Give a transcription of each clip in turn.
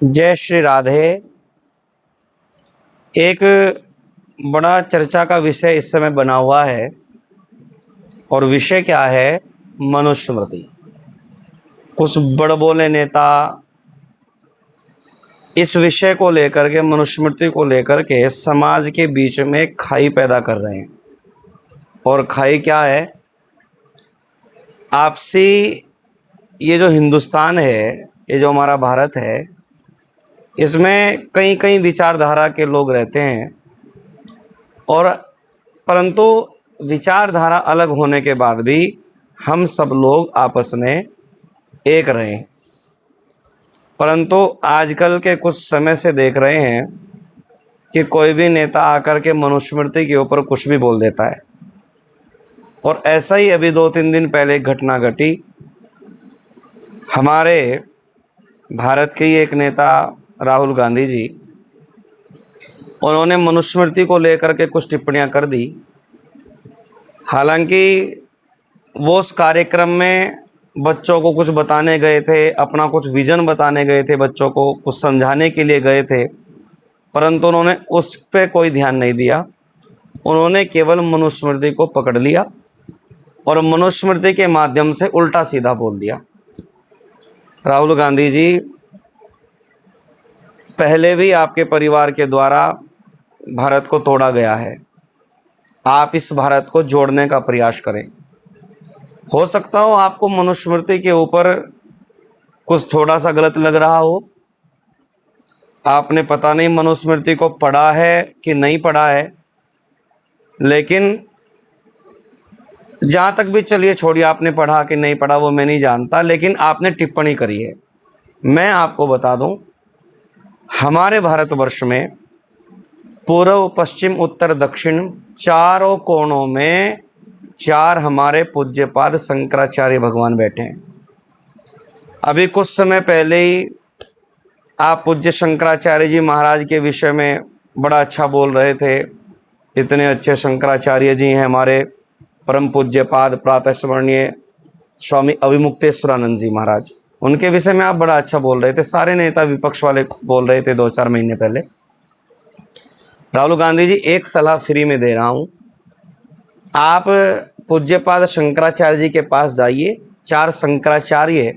जय श्री राधे। एक बड़ा चर्चा का विषय इस समय बना हुआ है और विषय क्या है? मनुस्मृति। कुछ बड़बोले नेता इस विषय को लेकर के, मनुस्मृति को लेकर के समाज के बीच में खाई पैदा कर रहे हैं। और खाई क्या है? आपसी, ये जो हिंदुस्तान है, ये जो हमारा भारत है, इसमें कई कई विचारधारा के लोग रहते हैं और परंतु विचारधारा अलग होने के बाद भी हम सब लोग आपस में एक रहे हैं। परंतु आजकल के कुछ समय से देख रहे हैं कि कोई भी नेता आकर के मनुस्मृति के ऊपर कुछ भी बोल देता है। और ऐसा ही अभी 2-3 दिन पहले एक घटना घटी। हमारे भारत के ही एक नेता राहुल गांधी जी, उन्होंने मनुस्मृति को लेकर के कुछ टिप्पणियां कर दी। हालांकि वो उस कार्यक्रम में बच्चों को कुछ बताने गए थे, अपना कुछ विज़न बताने गए थे, बच्चों को कुछ समझाने के लिए गए थे, परंतु उन्होंने उस पे कोई ध्यान नहीं दिया। उन्होंने केवल मनुस्मृति को पकड़ लिया और मनुस्मृति के माध्यम से उल्टा सीधा बोल दिया। राहुल गांधी जी, पहले भी आपके परिवार के द्वारा भारत को तोड़ा गया है। आप इस भारत को जोड़ने का प्रयास करें। हो सकता हो आपको मनुस्मृति के ऊपर कुछ थोड़ा सा गलत लग रहा हो। आपने पता नहीं मनुस्मृति को पढ़ा है कि नहीं पढ़ा है, लेकिन जहाँ तक भी, चलिए छोड़िए, आपने पढ़ा कि नहीं पढ़ा वो मैं नहीं जानता, लेकिन आपने टिप्पणी करी है। मैं आपको बता दूं, हमारे भारतवर्ष में पूर्व, पश्चिम, उत्तर, दक्षिण चारों कोणों में 4 हमारे पूज्यपाद शंकराचार्य भगवान बैठे हैं। अभी कुछ समय पहले ही आप पूज्य शंकराचार्य जी महाराज के विषय में बड़ा अच्छा बोल रहे थे। इतने अच्छे शंकराचार्य जी हैं हमारे परम पूज्यपाद प्रातः स्मरणीय स्वामी अविमुक्तेश्वरानंद जी महाराज। उनके विषय में आप बड़ा अच्छा बोल रहे थे। सारे नेता विपक्ष वाले बोल रहे थे 2-4 महीने पहले। राहुल गांधी जी, एक सलाह फ्री में दे रहा हूँ, आप पूज्यपाद शंकराचार्य जी के पास जाइए। 4 शंकराचार्य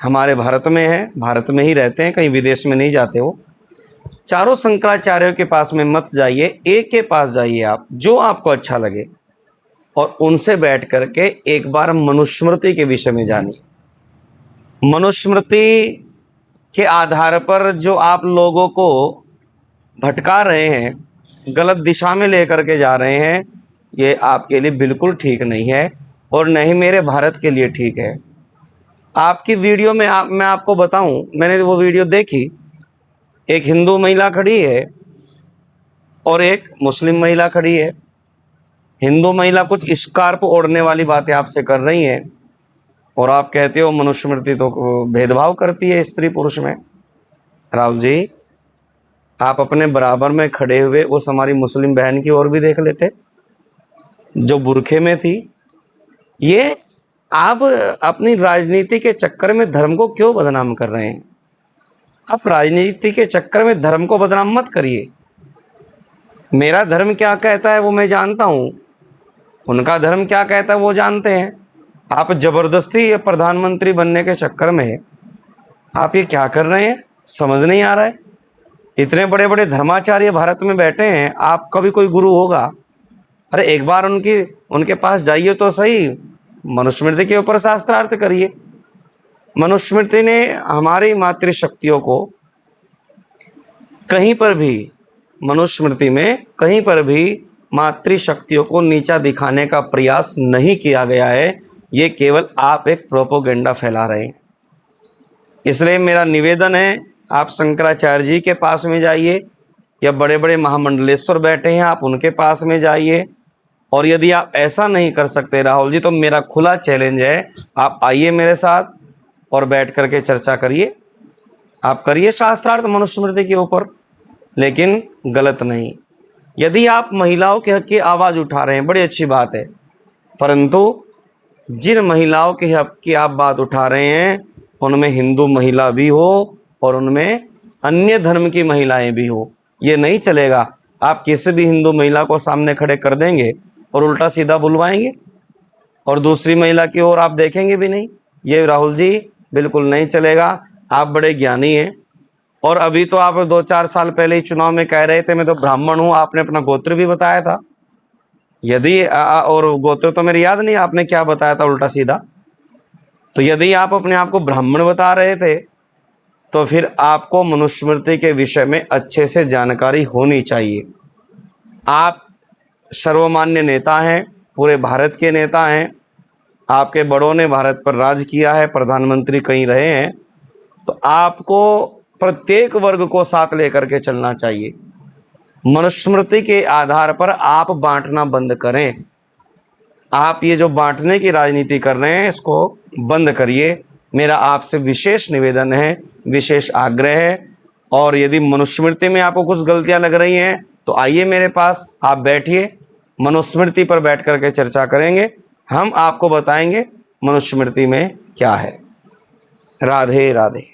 हमारे भारत में हैं, भारत में ही रहते हैं, कहीं विदेश में नहीं जाते हो। चारों शंकराचार्यों के पास में मत जाइए, एक के पास जाइए आप, जो आपको अच्छा लगे, और उनसे बैठ करके एक बार मनुस्मृति के विषय में जानिए। मनुस्मृति के आधार पर जो आप लोगों को भटका रहे हैं, गलत दिशा में लेकर के जा रहे हैं, ये आपके लिए बिल्कुल ठीक नहीं है और न ही मेरे भारत के लिए ठीक है। आपकी वीडियो में मैं आपको बताऊं, मैंने वो वीडियो देखी। एक हिंदू महिला खड़ी है और एक मुस्लिम महिला खड़ी है। हिंदू महिला कुछ स्कार्फ ओढ़ने वाली बातें आपसे कर रही हैं और आप कहते हो मनुस्मृति तो भेदभाव करती है स्त्री पुरुष में। राहुल जी, आप अपने बराबर में खड़े हुए उस हमारी मुस्लिम बहन की ओर भी देख लेते जो बुरखे में थी। ये आप अपनी राजनीति के चक्कर में धर्म को क्यों बदनाम कर रहे हैं? आप राजनीति के चक्कर में धर्म को बदनाम मत करिए। मेरा धर्म क्या कहता है वो मैं जानता हूँ, उनका धर्म क्या कहता है वो जानते हैं। आप जबरदस्ती ये प्रधानमंत्री बनने के चक्कर में आप ये क्या कर रहे हैं, समझ नहीं आ रहा है। इतने बड़े बड़े धर्माचार्य भारत में बैठे हैं, आपका भी कोई गुरु होगा। अरे एक बार उनके पास जाइए तो सही, मनुस्मृति के ऊपर शास्त्रार्थ करिए। मनुस्मृति ने हमारी मातृशक्तियों को कहीं पर भी, मनुस्मृति में कहीं पर भी मातृशक्तियों को नीचा दिखाने का प्रयास नहीं किया गया है। ये केवल आप एक प्रोपोगेंडा फैला रहे हैं। इसलिए मेरा निवेदन है, आप शंकराचार्य जी के पास में जाइए, या बड़े बड़े महामंडलेश्वर बैठे हैं आप उनके पास में जाइए। और यदि आप ऐसा नहीं कर सकते राहुल जी, तो मेरा खुला चैलेंज है, आप आइए मेरे साथ और बैठ करके चर्चा करिए। आप करिए शास्त्रार्थ मनुस्मृति के ऊपर, लेकिन गलत नहीं। यदि आप महिलाओं के हक की आवाज़ उठा रहे हैं, बड़ी अच्छी बात है, परंतु जिन महिलाओं के हक की आप बात उठा रहे हैं, उनमें हिंदू महिला भी हो और उनमें अन्य धर्म की महिलाएं भी हो, ये नहीं चलेगा। आप किसी भी हिंदू महिला को सामने खड़े कर देंगे और उल्टा सीधा बुलवाएंगे और दूसरी महिला की ओर आप देखेंगे भी नहीं। ये राहुल जी बिल्कुल नहीं चलेगा। आप बड़े ज्ञानी हैं और अभी तो आप 2-4 साल पहले ही चुनाव में कह रहे थे मैं तो ब्राह्मण हूं, आपने अपना गोत्र भी बताया था। यदि और गोत्र तो मेरे याद नहीं आपने क्या बताया था उल्टा सीधा। तो यदि आप अपने आप को ब्राह्मण बता रहे थे तो फिर आपको मनुस्मृति के विषय में अच्छे से जानकारी होनी चाहिए। आप सर्वमान्य नेता हैं, पूरे भारत के नेता हैं, आपके बड़ों ने भारत पर राज किया है, प्रधानमंत्री कहीं रहे हैं, तो आपको प्रत्येक वर्ग को साथ लेकर के चलना चाहिए। मनुस्मृति के आधार पर आप बांटना बंद करें। आप ये जो बांटने की राजनीति कर रहे हैं इसको बंद करिए। मेरा आपसे विशेष निवेदन है, विशेष आग्रह है। और यदि मनुस्मृति में आपको कुछ गलतियां लग रही हैं तो आइए मेरे पास, आप बैठिए, मनुस्मृति पर बैठ करके चर्चा करेंगे। हम आपको बताएंगे मनुस्मृति में क्या है। राधे राधे।